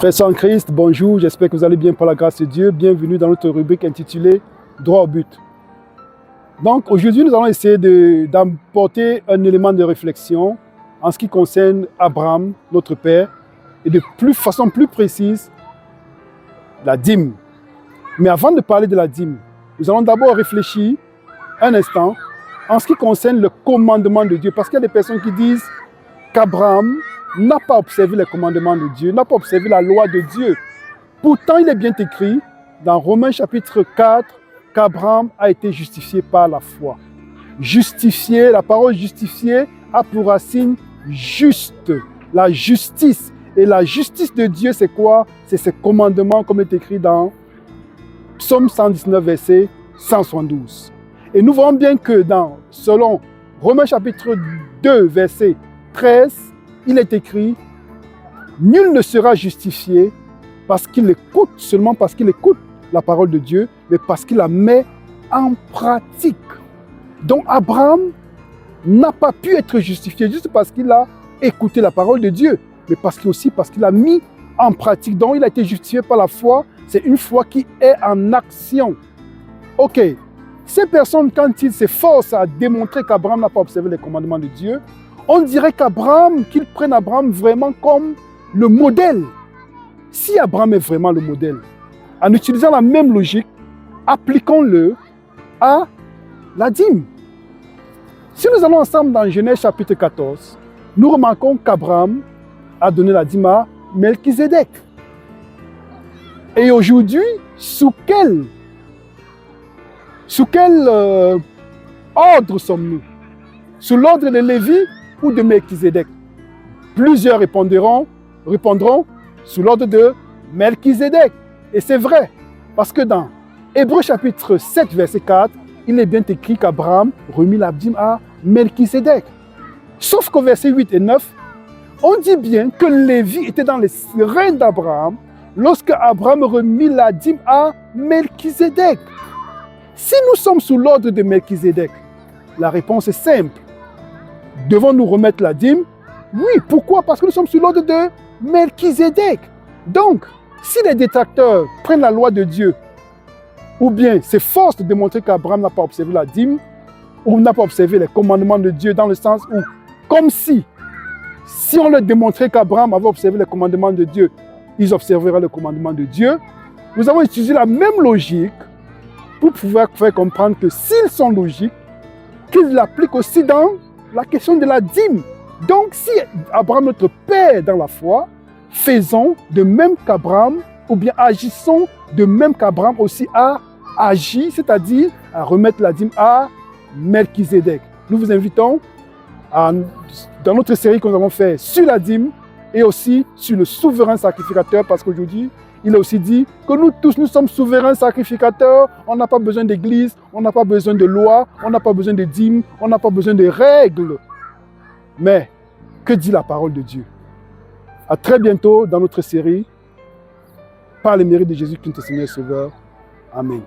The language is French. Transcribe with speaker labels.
Speaker 1: Frères en Christ, bonjour, j'espère que vous allez bien par la grâce de Dieu. Bienvenue dans notre rubrique intitulée « Droit au but ». Donc aujourd'hui, nous allons essayer d'apporter un élément de réflexion en ce qui concerne Abraham, notre Père, et de façon plus précise, la dîme. Mais avant de parler de la dîme, nous allons d'abord réfléchir un instant en ce qui concerne le commandement de Dieu. Parce qu'il y a des personnes qui disent qu'Abraham n'a pas observé les commandements de Dieu, n'a pas observé la loi de Dieu. Pourtant, il est bien écrit dans Romains chapitre 4 qu'Abraham a été justifié par la foi. Justifié, la parole justifié a pour racine juste, la justice. Et la justice de Dieu, c'est quoi? C'est ses commandements, comme est écrit dans Psaume 119, verset 172. Et nous voyons bien que selon Romains chapitre 2, verset 13, il est écrit « Nul ne sera justifié parce qu'il écoute, seulement parce qu'il écoute la parole de Dieu, mais parce qu'il la met en pratique. » Donc Abraham n'a pas pu être justifié juste parce qu'il a écouté la parole de Dieu, mais parce qu'il a mis en pratique. Donc il a été justifié par la foi. C'est une foi qui est en action. Ok, ces personnes, quand ils s'efforcent à démontrer qu'Abraham n'a pas observé les commandements de Dieu, on dirait qu'ils prennent Abraham vraiment comme le modèle. Si Abraham est vraiment le modèle, en utilisant la même logique, appliquons-le à la dîme. Si nous allons ensemble dans Genèse chapitre 14, nous remarquons qu'Abraham a donné la dîme à Melchizedek. Et aujourd'hui, sous quel ordre sommes-nous? Sous l'ordre de Lévi ou de Melchizedek? Plusieurs répondront sous l'ordre de Melchizedek. Et c'est vrai, parce que dans Hébreux chapitre 7, verset 4, il est bien écrit qu'Abraham remit la dîme à Melchizedek. Sauf qu'au verset 8 et 9, on dit bien que Lévi était dans les reins d'Abraham lorsque Abraham remit la dîme à Melchizedek. Si nous sommes sous l'ordre de Melchizedek, la réponse est simple. Devons-nous remettre la dîme? Oui, pourquoi? Parce que nous sommes sous l'ordre de Melchizedek. Donc, si les détracteurs prennent la loi de Dieu, ou bien s'efforcent de démontrer qu'Abraham n'a pas observé la dîme, ou n'a pas observé les commandements de Dieu dans le sens où, comme si on leur démontrait qu'Abraham avait observé les commandements de Dieu, ils observeraient le commandement de Dieu, nous avons utilisé la même logique pour pouvoir faire comprendre que s'ils sont logiques, qu'ils l'appliquent aussi dans la question de la dîme. Donc, si Abraham, notre Père dans la foi, faisons de même qu'Abraham, ou bien agissons de même qu'Abraham aussi a agi, c'est-à-dire à remettre la dîme à Melchizedek. Nous vous invitons dans notre série que nous avons fait sur la dîme et aussi sur le souverain sacrificateur, parce qu'aujourd'hui, il a aussi dit que nous tous, nous sommes souverains sacrificateurs. On n'a pas besoin d'église, on n'a pas besoin de loi, on n'a pas besoin de dîme, on n'a pas besoin de règles. Mais, que dit la parole de Dieu? À très bientôt dans notre série, par le mérite de Jésus-Christ, notre Seigneur et Sauveur. Amen.